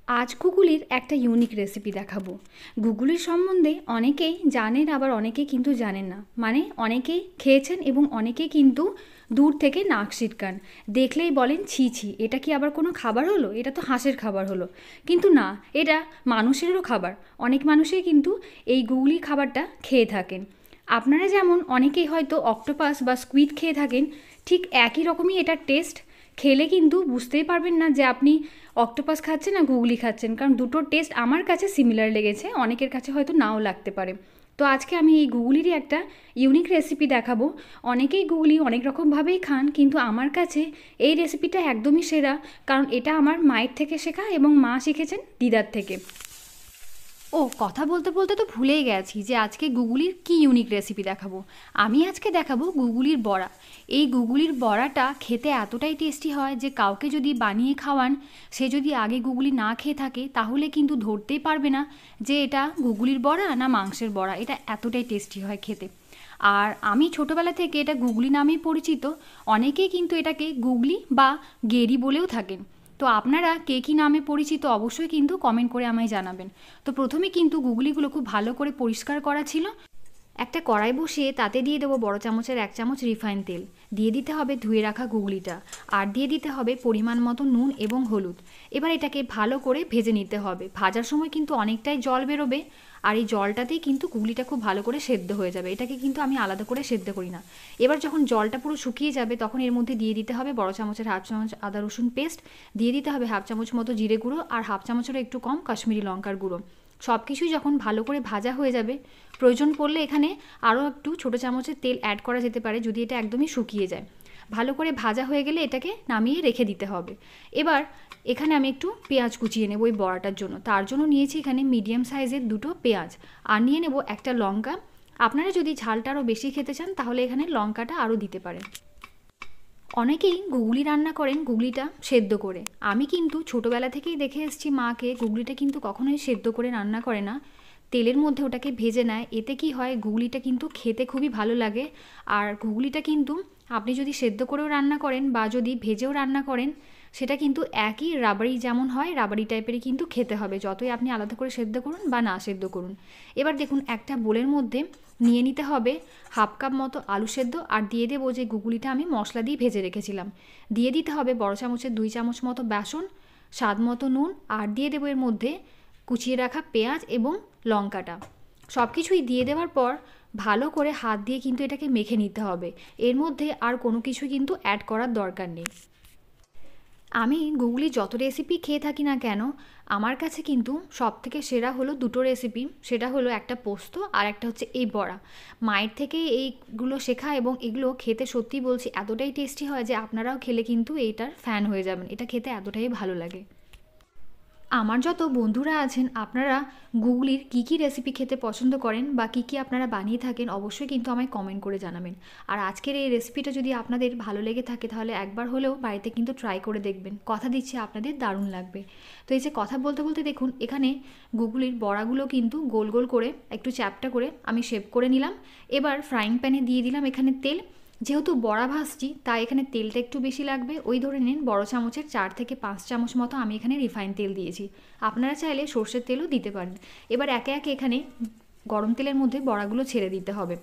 আজ গুগলির একটা unique recipe দেখাবো। গুগলির সম্বন্ধে অনেকেই জানেন, আবার অনেকেই কিন্তু জানেন না। মানে অনেকেই খেয়েছেন এবং অনেকেই কিন্তু দূর থেকে নাক সিটকান, দেখলেই বলেন ছি ছি, এটা কি আবার কোনো খাবার হলো? এটা তো হাঁসের খাবার হলো। কিন্তু না, এটা মানুষেরও খাবার। অনেক মানুষই কিন্তু এই গুগলি খাবারটা খেয়ে থাকেন। আপনারা যেমন অনেকেই হয়তো অক্টোপাস বা স্কুইড খেয়ে থাকেন, ঠিক একই রকমই এটার টেস্ট। খেলে কিন্তু বুঝতেই পারবেন না যে আপনি অক্টোপাস খাচ্ছেন না গুগলি খাচ্ছেন, কারণ দুটোর টেস্ট আমার কাছে সিমিলার লেগেছে, অনেকের কাছে হয়তো নাও লাগতে পারে। তো আজকে আমি এই গুগলিরই একটা ইউনিক রেসিপি দেখাবো। অনেকেই গুগলি অনেক রকমভাবেই খান, কিন্তু আমার কাছে এই রেসিপিটা একদমই সেরা, কারণ এটা আমার মায়ের থেকে শেখা এবং মা শিখেছেন দিদার থেকে। ও, কথা বলতে বলতে তো ভুলেই গেছি যে আজকে গুগলির কি ইউনিক রেসিপি দেখাবো। আমি আজকে দেখাবো গুগলির বড়া। এই গুগলির বড়াটা খেতে এতটাই টেস্টি হয় যে কাউকে যদি বানিয়ে খাওয়ান, সে যদি আগে গুগলি না খেয়ে থাকে তাহলে কিন্তু ধরতেই পারবে না যে এটা গুগলির বড়া না মাংসের বড়া। এটা এতটাই টেস্টি হয় খেতে। আর আমি ছোটোবেলা থেকে এটা গুগলি নামেই পরিচিত। অনেকেই কিন্তু এটাকে গুগলি বা গেরি বলেও থাকেন। তো আপনারা কে কী নামে পরিচিত অবশ্যই কিন্তু কমেন্ট করে আমায় জানাবেন। তো প্রথমে কিন্তু গুগলিগুলো খুব ভালো করে পরিষ্কার করা ছিল। একটা কড়াই বসিয়ে তাতে দিয়ে দেবো বড় চামচের 1 চামচ রিফাইন তেল। দিয়ে দিতে হবে ধুয়ে রাখা গুগলিটা। আর দিয়ে দিতে হবে পরিমাণ মতো নুন এবং হলুদ। এবার এটাকে ভালো করে ভেজে নিতে হবে। ভাজার সময় কিন্তু অনেকটাই জল বেরোবে, আর এই জলটাতেই কিন্তু গুগলিটা খুব ভালো করে সেদ্ধ হয়ে যাবে। এটাকে কিন্তু আমি আলাদা করে সেদ্ধ করি না। এবার যখন জলটা পুরো শুকিয়ে যাবে তখন এর মধ্যে দিয়ে দিতে হবে বড় চামচের 1/2 চামচ আদা রসুন পেস্ট। দিয়ে দিতে হবে 1/2 চামচ মতো জিরে গুঁড়ো আর 1/2 চামচেরও একটু কম কাশ্মীরি লঙ্কার গুঁড়ো। সব কিছুই যখন ভালো করে ভাজা হয়ে যাবে, প্রয়োজন পড়লে এখানে আরও একটু ছোটো চামচের তেল অ্যাড করা যেতে পারে যদি এটা একদমই শুকিয়ে যায়। ভালো করে ভাজা হয়ে গেলে এটাকে নামিয়ে রেখে দিতে হবে। এবার এখানে আমি একটু পেঁয়াজ কুচিয়ে নেব এই বড়াটার জন্য। তার জন্য নিয়েছি এখানে মিডিয়াম সাইজের 2টো পেঁয়াজ। আর নিয়ে নেব একটা লঙ্কা। আপনারা যদি ঝালটা আরও বেশি খেতে চান তাহলে এখানে লঙ্কাটা আরও দিতে পারেন। অনেকেই গুগলি রান্না করেন গুগলিটা সেদ্ধ করে। আমি কিন্তু ছোটোবেলা থেকেই দেখে এসেছি মাকে গুগলিটা কিন্তু কখনোই সেদ্ধ করে রান্না করে না, তেলের মধ্যে ওটাকে ভেজে নেয়। এতে কি হয়, গুগলিটা কিন্তু খেতে খুবই ভালো লাগে। আর গুগলিটা কিন্তু আপনি যদি সেদ্ধ করেও রান্না করেন বা যদি ভেজেও রান্না করেন, সেটা কিন্তু একই রাবারি যেমন হয় রাবারি টাইপেরই কিন্তু খেতে হবে, যতই আপনি আলাদা করে সেদ্ধ করুন বা না সেদ্ধ করুন। এবার দেখুন একটা বোলের মধ্যে নিয়ে নিতে হবে 1/2 কাপ মতো আলু সেদ্ধ। আর দিয়ে দেবো যে গুগলিটা আমি মশলা দিয়ে ভেজে রেখেছিলাম। দিয়ে দিতে হবে বড় চামচের 2 চামচ মতো বেসন, স্বাদ মতো নুন। আর দিয়ে দেবো এর মধ্যে কুচিয়ে রাখা পেঁয়াজ এবং লঙ্কাটা। সব কিছুই দিয়ে দেওয়ার পর ভালো করে হাত দিয়ে কিন্তু এটাকে মেখে নিতে হবে। এর মধ্যে আর কোনো কিছু কিন্তু অ্যাড করার দরকার নেই। আমি গুগলি যত রেসিপি খেয়ে থাকি না কেন, আমার কাছে কিন্তু সবথেকে সেরা হলো 2টো রেসিপি। সেটা হলো একটা পোস্ত আর একটা হচ্ছে এই বড়া। মায়ের থেকে এইগুলো শেখা এবং এগুলো খেতে সত্যি বলছি এতটাই টেস্টি হয় যে আপনারাও খেলে কিন্তু এইটার ফ্যান হয়ে যাবেন। এটা খেতে এতটাই ভালো লাগে। আমার যত বন্ধুরা আছেন আপনারা গুগলির কী কী রেসিপি খেতে পছন্দ করেন বা কী কী আপনারা বানিয়ে থাকেন অবশ্যই কিন্তু আমায় কমেন্ট করে জানাবেন। আর আজকের এই রেসিপিটা যদি আপনাদের ভালো লেগে থাকে তাহলে একবার হলেও বাড়িতে কিন্তু ট্রাই করে দেখবেন। কথা দিচ্ছি আপনাদের দারুণ লাগবে। তো এই যে কথা বলতে বলতে দেখুন এখানে গুগলির বড়াগুলো কিন্তু গোল গোল করে একটু চ্যাপটা করে আমি শেপ করে নিলাম। এবার ফ্রাইং প্যানে দিয়ে দিলাম এখানে তেল। যেহেতু বড়া ভাজছি তাই এখানে তেলটা একটু বেশি লাগবে। ওই ধরে নিন বড় চামচের 4 থেকে 5 চামচ মতো আমি এখানে রিফাইন তেল দিয়েছি। আপনারা চাইলে সর্ষের তেলও দিতে পারেন। এবার একে একে এখানে গরম তেলের মধ্যে বড়াগুলো ছেড়ে দিতে হবে।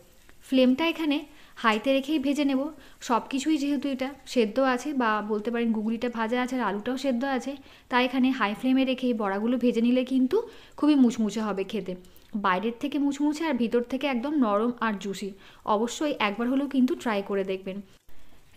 ফ্লেমটা এখানে হাইতে রেখেই ভেজে নেব। সব কিছুই যেহেতু এটা সেদ্ধ আছে বা বলতে পারেন গুগলিটা ভাজা আছে আর আলুটাও সেদ্ধ আছে, তাই এখানে হাই ফ্লেমে রেখেই বড়াগুলো ভেজে নিলে কিন্তু খুবই মুচমুচে হবে খেতে। বাইরের থেকে মুচমুচে আর ভিতর থেকে একদম নরম আর জুসি। অবশ্যই একবার হলেও কিন্তু ট্রাই করে দেখবেন।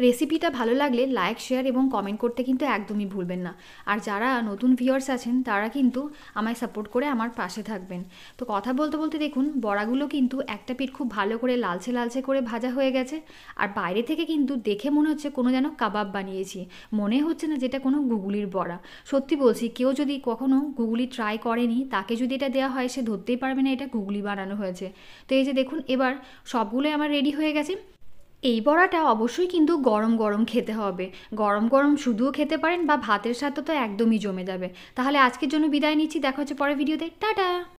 রেসিপিটা ভালো লাগলে লাইক শেয়ার এবং কমেন্ট করতে কিন্তু একদমই ভুলবেন না। আর যারা নতুন ভিউয়ার্স আছেন তারা কিন্তু আমায় সাপোর্ট করে আমার পাশে থাকবেন। তো কথা বলতে বলতে দেখুন বড়াগুলো কিন্তু একটা পিঠ খুব ভালো করে লালচে লালচে করে ভাজা হয়ে গেছে। আর বাইরে থেকে কিন্তু দেখে মনে হচ্ছে কোনো যেন কাবাব বানিয়েছি, মনে হচ্ছে না যেটা কোনো গুগলির বড়া। সত্যি বলছি, কেউ যদি কখনো গুগলি ট্রাই করেনি তাকে যদি এটা দেওয়া হয় সে ধরতেই পারবে না এটা গুগলি বানানো হয়েছে। তো এই যে দেখুন এবার সবগুলোই আমার রেডি হয়ে গেছে। এই বড়াটা অবশ্যই কিন্তু গরম গরম খেতে হবে। গরম গরম শুধুও খেতে পারেন বা ভাতের সাথে তো একদমই জমে যাবে। তাহলে আজকের জন্য বিদায় নিচ্ছি, দেখা হচ্ছে পরের ভিডিওতে। টাটা।